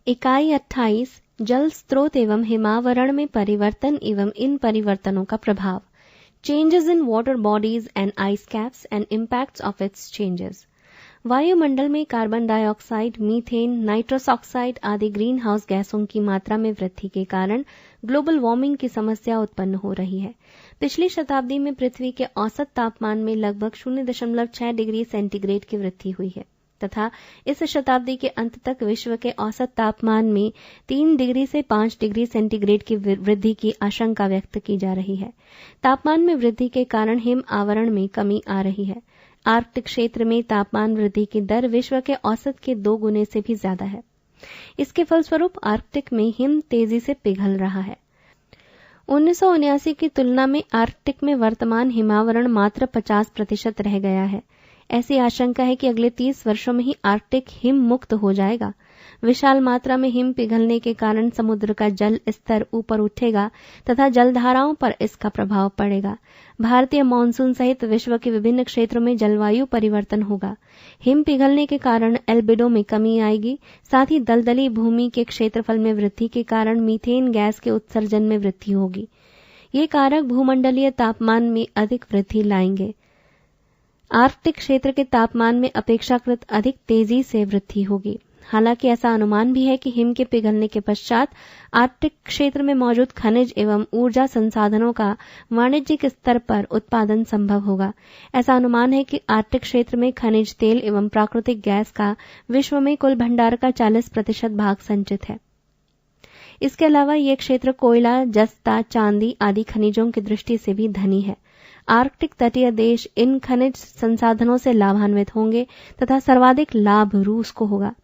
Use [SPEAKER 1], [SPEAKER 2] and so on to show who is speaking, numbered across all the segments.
[SPEAKER 1] इकाई 28 जल स्रोत एवं हिमावरण में परिवर्तन एवं इन परिवर्तनों का प्रभाव, changes in water bodies and ice caps and impacts of its changes. वायुमंडल में carbon dioxide, methane, nitrous oxide आदि ग्रीन हाउस गैसों की मात्रा में वृद्धि के कारण ग्लोबल वार्मिंग की समस्या उत्पन्न हो रही है। पिछली शताब्दी में पृथ्वी के औसत तापमान में लगभग 0.6 डिग्री सेंटीग्रेड की वृद्धि हुई है तथा इस शताब्दी के अंत तक विश्व के औसत तापमान में 3 डिग्री से 5 डिग्री सेंटीग्रेड की वृद्धि की आशंका व्यक्त की जा रही है। तापमान में वृद्धि के कारण हिम आवरण में कमी आ रही है। आर्कटिक क्षेत्र में तापमान वृद्धि की दर विश्व के औसत के 2 गुने से भी ज्यादा है। इसके फलस्वरूप आर्कटिक में हिम तेजी से पिघल रहा है। 1979 की तुलना में आर्कटिक में वर्तमान हिमावरण मात्र 50% रह गया है। ऐसी आशंका है कि अगले 30 वर्षों में ही आर्कटिक हिम मुक्त हो जाएगा। विशाल मात्रा में हिम पिघलने के कारण समुद्र का जल स्तर ऊपर उठेगा तथा जलधाराओं पर इसका प्रभाव पड़ेगा। भारतीय मानसून सहित विश्व के विभिन्न क्षेत्रों में जलवायु परिवर्तन होगा। हिम पिघलने के कारण एल्बिडो में कमी आएगी। साथ ही दलदली भूमि के क्षेत्रफल में वृद्धि के कारण मीथेन गैस के उत्सर्जन में वृद्धि होगी। ये कारक भूमंडलीय तापमान में अधिक वृद्धि लाएंगे। आर्कटिक क्षेत्र के तापमान में अपेक्षाकृत अधिक तेजी से वृद्धि होगी। हालांकि ऐसा अनुमान भी है कि हिम के पिघलने के पश्चात आर्कटिक क्षेत्र में मौजूद खनिज एवं ऊर्जा संसाधनों का वाणिज्यिक स्तर पर उत्पादन संभव होगा। ऐसा अनुमान है कि आर्कटिक क्षेत्र में खनिज तेल एवं प्राकृतिक गैस का विश्व में कुल भंडार का 40% भाग संचित है। इसके अलावा ये क्षेत्र कोयला, जस्ता, चांदी आदि खनिजों की दृष्टि से भी धनी है। आर्कटिक तटीय देश इन खनिज संसाधनों से लाभान्वित होंगे तथा सर्वाधिक लाभ रूस को होगा।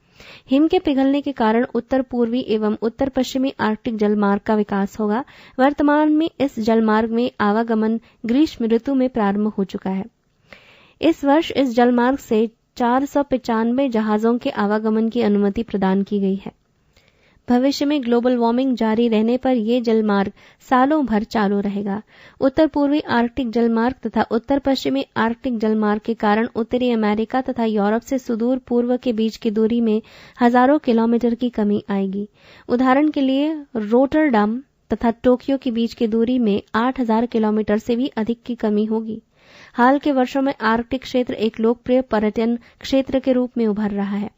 [SPEAKER 1] हिम के पिघलने के कारण उत्तर पूर्वी एवं उत्तर पश्चिमी आर्कटिक जलमार्ग का विकास होगा। वर्तमान में इस जलमार्ग में आवागमन ग्रीष्म ऋतु में प्रारंभ हो चुका है। इस वर्ष इस जलमार्ग से 495 जहाजों के आवागमन की अनुमति प्रदान की गई है। भविष्य में ग्लोबल वार्मिंग जारी रहने पर यह जलमार्ग सालों भर चालू रहेगा। उत्तर पूर्वी आर्कटिक जलमार्ग तथा उत्तर पश्चिमी आर्कटिक जलमार्ग के कारण उत्तरी अमेरिका तथा यूरोप से सुदूर पूर्व के बीच की दूरी में हजारों किलोमीटर की कमी आएगी। उदाहरण के लिए रोटरडम तथा टोक्यो के बीच की दूरी में 8000 किलोमीटर से भी अधिक की कमी होगी। हाल के वर्षों में आर्कटिक क्षेत्र एक लोकप्रिय पर्यटन क्षेत्र के रूप में उभर रहा है।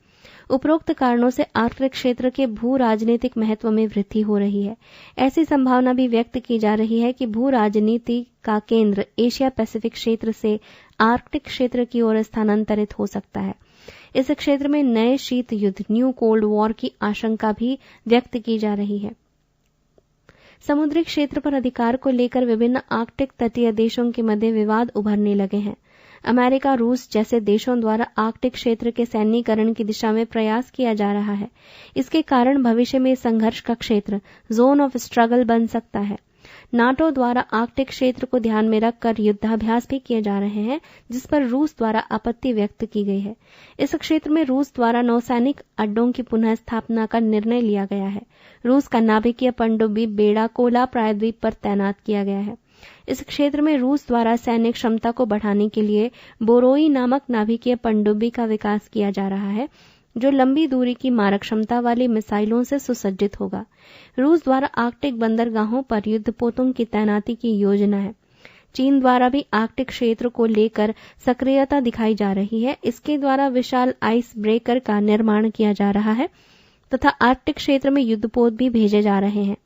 [SPEAKER 1] उपरोक्त कारणों से आर्कटिक क्षेत्र के भू राजनीतिक महत्व में वृद्धि हो रही है। ऐसी संभावना भी व्यक्त की जा रही है कि भू राजनीति का केंद्र एशिया पैसिफिक क्षेत्र से आर्कटिक क्षेत्र की ओर स्थानांतरित हो सकता है। इस क्षेत्र में नए शीत युद्ध, न्यू कोल्ड वॉर की आशंका भी व्यक्त की जा रही है। समुद्री क्षेत्र पर अधिकार को लेकर विभिन्न आर्कटिक तटीय देशों के मध्य विवाद उभरने लगे हैं। अमेरिका, रूस जैसे देशों द्वारा आर्कटिक क्षेत्र के सैन्यीकरण की दिशा में प्रयास किया जा रहा है। इसके कारण भविष्य में संघर्ष का क्षेत्र जोन ऑफ स्ट्रगल बन सकता है। नाटो द्वारा आर्कटिक क्षेत्र को ध्यान में रखकर युद्धाभ्यास भी किए जा रहे हैं, जिस पर रूस द्वारा आपत्ति व्यक्त की गई है। इस क्षेत्र में रूस द्वारा नौसैनिक अड्डों की पुनः स्थापना का निर्णय लिया गया है। रूस का नाभिकीय पनडुब्बी बेड़ा कोला प्रायद्वीप पर तैनात किया गया है। इस क्षेत्र में रूस द्वारा सैन्य क्षमता को बढ़ाने के लिए बोरोई नामक नाभिकीय पनडुब्बी का विकास किया जा रहा है, जो लंबी दूरी की मारक क्षमता वाली मिसाइलों से सुसज्जित होगा। रूस द्वारा आर्कटिक बंदरगाहों पर युद्धपोतों की तैनाती की योजना है। चीन द्वारा भी आर्कटिक क्षेत्र को लेकर सक्रियता दिखाई जा रही है। इसके द्वारा विशाल आइस ब्रेकर का निर्माण किया जा रहा है तथा आर्कटिक क्षेत्र में युद्धपोत भी भेजे जा रहे हैं।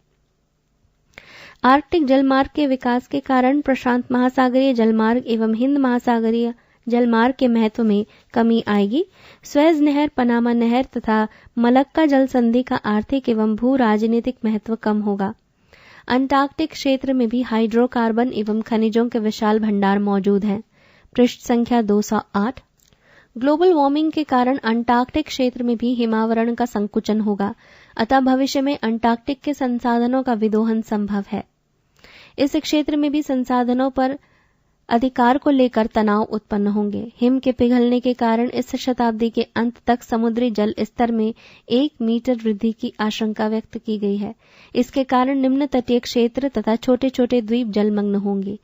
[SPEAKER 1] आर्कटिक जलमार्ग के विकास के कारण प्रशांत महासागरीय जलमार्ग एवं हिंद महासागरीय जलमार्ग के महत्व में कमी आएगी। स्वेज नहर, पनामा नहर तथा मलक्का जल संधि का आर्थिक एवं भू राजनीतिक महत्व कम होगा। अंटार्कटिक क्षेत्र में भी हाइड्रोकार्बन एवं खनिजों के विशाल भंडार मौजूद हैं। पृष्ठ संख्या 208। ग्लोबल वार्मिंग के कारण अंटार्कटिक क्षेत्र में भी हिमावरण का संकुचन होगा, अतः भविष्य में अंटार्कटिक के संसाधनों का विदोहन संभव है। इस क्षेत्र में भी संसाधनों पर अधिकार को लेकर तनाव उत्पन्न होंगे। हिम के पिघलने के कारण इस शताब्दी के अंत तक समुद्री जल स्तर में 1 मीटर वृद्धि की आशंका व्यक्त की गई है। इसके कारण निम्न तटीय क्षेत्र तथा छोटे छोटे द्वीप जलमग्न होंगे।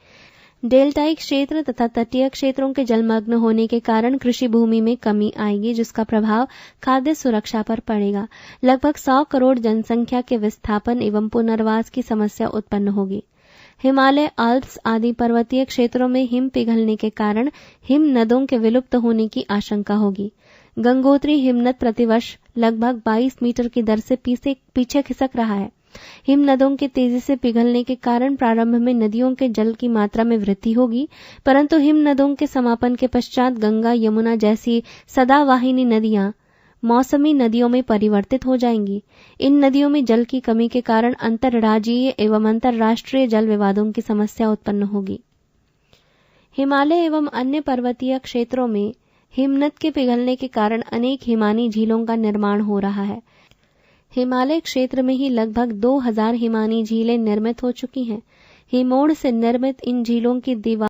[SPEAKER 1] डेल्टाई क्षेत्र तथा तटीय क्षेत्रों के जलमग्न होने के कारण कृषि भूमि में कमी आएगी, जिसका प्रभाव खाद्य सुरक्षा पर पड़ेगा। लगभग 100 करोड़ जनसंख्या के विस्थापन एवं पुनर्वास की समस्या उत्पन्न होगी। हिमालय, अल्प्स आदि पर्वतीय क्षेत्रों में हिम पिघलने के कारण हिम नदों के विलुप्त होने की आशंका होगी। गंगोत्री हिमनद प्रतिवर्ष लगभग 22 मीटर की दर से पीछे खिसक रहा है। हिम नदों के तेजी से पिघलने के कारण प्रारंभ में नदियों के जल की मात्रा में वृद्धि होगी, परंतु हिम नदों के समापन के पश्चात गंगा, यमुना जैसी सदावाहिनी नदियां मौसमी नदियों में परिवर्तित हो जाएंगी। इन नदियों में जल की कमी के कारण अंतर्राज्यीय एवं अंतर्राष्ट्रीय जल विवादों की समस्या उत्पन्न होगी। हिमालय एवं अन्य पर्वतीय क्षेत्रों में हिमनद के पिघलने के कारण अनेक हिमानी झीलों का निर्माण हो रहा है। हिमालय क्षेत्र में ही लगभग 2000 हिमानी झीलें निर्मित हो चुकी हैं। हिमोड़ से निर्मित इन झीलों की दीवार